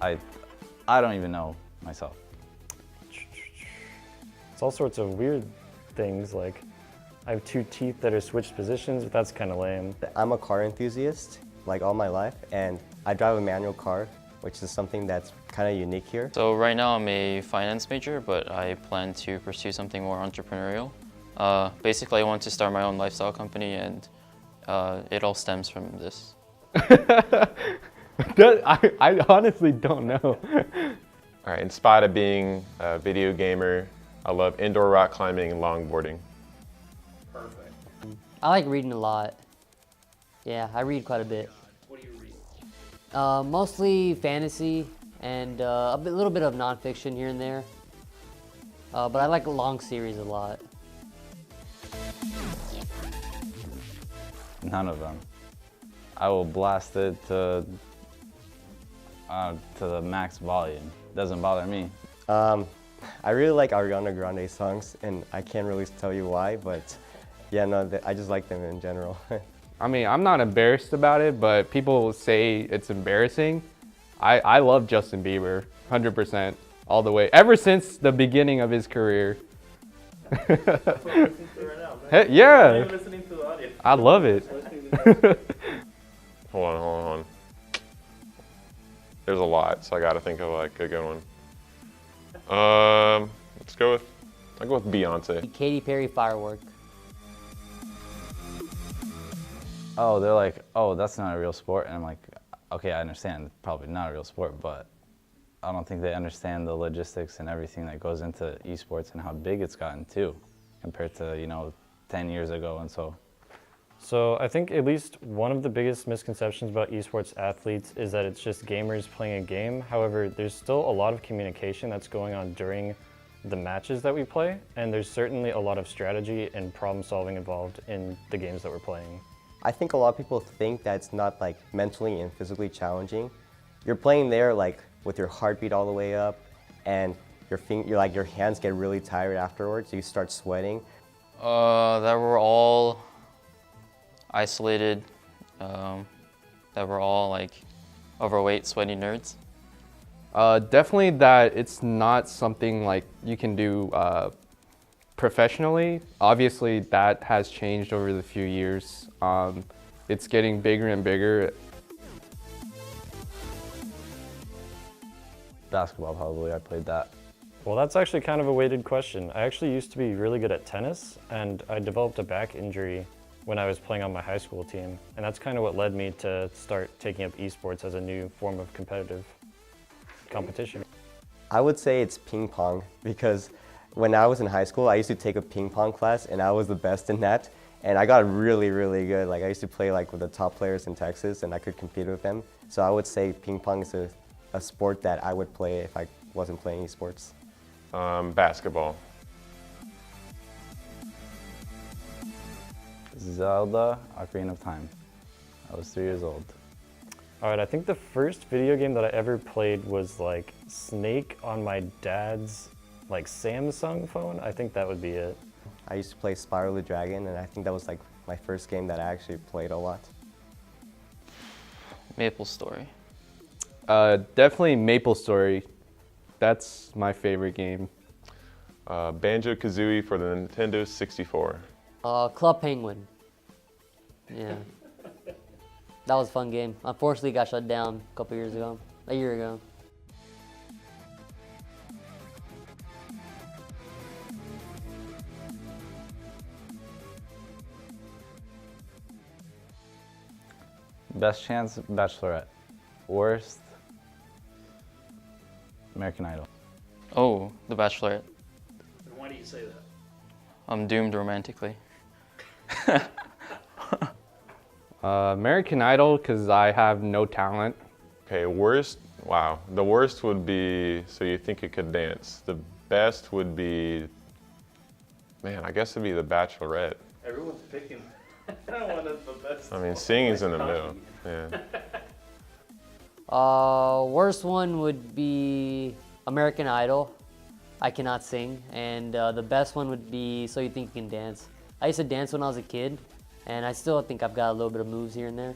I don't even know myself. It's all sorts of weird things, like I have 2 teeth that are switched positions, but that's kind of lame. I'm a car enthusiast, like all my life, and I drive a manual car, which is something that's kind of unique here. So right now I'm a finance major, but I plan to pursue something more entrepreneurial. Basically, I want to start my own lifestyle company, and it all stems from this. I honestly don't know. All right, in spite of being a video gamer, I love indoor rock climbing and longboarding. Perfect. I like reading a lot. Yeah, I read quite a bit. What do you read? Mostly fantasy and a little bit of nonfiction here and there. But I like long series a lot. None of them. I will blast it to the max volume. Doesn't bother me. I really like Ariana Grande songs, and I can't really tell you why, but yeah, no, I just like them in general. I mean, I'm not embarrassed about it, but people say it's embarrassing. I love Justin Bieber, 100%, all the way, ever since the beginning of his career. That's what I'm listening to right now, man. Hey, yeah, I'm not even listening to the audio. I love it. Hold on. There's a lot, so I gotta think of like a good one. I'll go with Beyonce. Katy Perry Firework. Oh, they're like, oh, that's not a real sport. And I'm like, okay, I understand, probably not a real sport, but I don't think they understand the logistics and everything that goes into eSports and how big it's gotten too, compared to, 10 years ago and so. So I think at least one of the biggest misconceptions about esports athletes is that it's just gamers playing a game. However, there's still a lot of communication that's going on during the matches that we play, and there's certainly a lot of strategy and problem solving involved in the games that we're playing. I think a lot of people think that it's not like mentally and physically challenging. You're playing there like with your heartbeat all the way up, and your hands get really tired afterwards. You start sweating. That we're all isolated, that we're all like overweight, sweaty nerds. Definitely that it's not something like you can do professionally. Obviously that has changed over the few years. It's getting bigger and bigger. Basketball, probably, I played that. Well, that's actually kind of a weighted question. I actually used to be really good at tennis, and I developed a back injury when I was playing on my high school team. And that's kind of what led me to start taking up esports as a new form of competitive competition. I would say it's ping pong, because when I was in high school, I used to take a ping pong class, and I was the best in that. And I got really, really good. Like I used to play like with the top players in Texas, and I could compete with them. So I would say ping pong is a sport that I would play if I wasn't playing esports. Basketball. Zelda: Ocarina of Time. I was 3 years old. All right, I think the first video game that I ever played was like Snake on my dad's like Samsung phone. I think that would be it. I used to play Spyro the Dragon, and I think that was like my first game that I actually played a lot. Maple Story. Definitely MapleStory. That's my favorite game. Banjo-Kazooie for the Nintendo 64. Club Penguin. Yeah. That was a fun game. Unfortunately, it got shut down a year ago. Best chance, Bachelorette. Worst, American Idol. Oh, The Bachelorette. And why do you say that? I'm doomed romantically. American Idol, because I have no talent. Okay, worst, wow. The worst would be, so you think you could dance. The best would be, man, I guess it'd be The Bachelorette. Everyone's picking. I don't want the best. I mean, singing's in the middle, yeah. Worst one would be American Idol. I cannot sing. And the best one would be So You Think You Can Dance. I used to dance when I was a kid, and I still think I've got a little bit of moves here and there.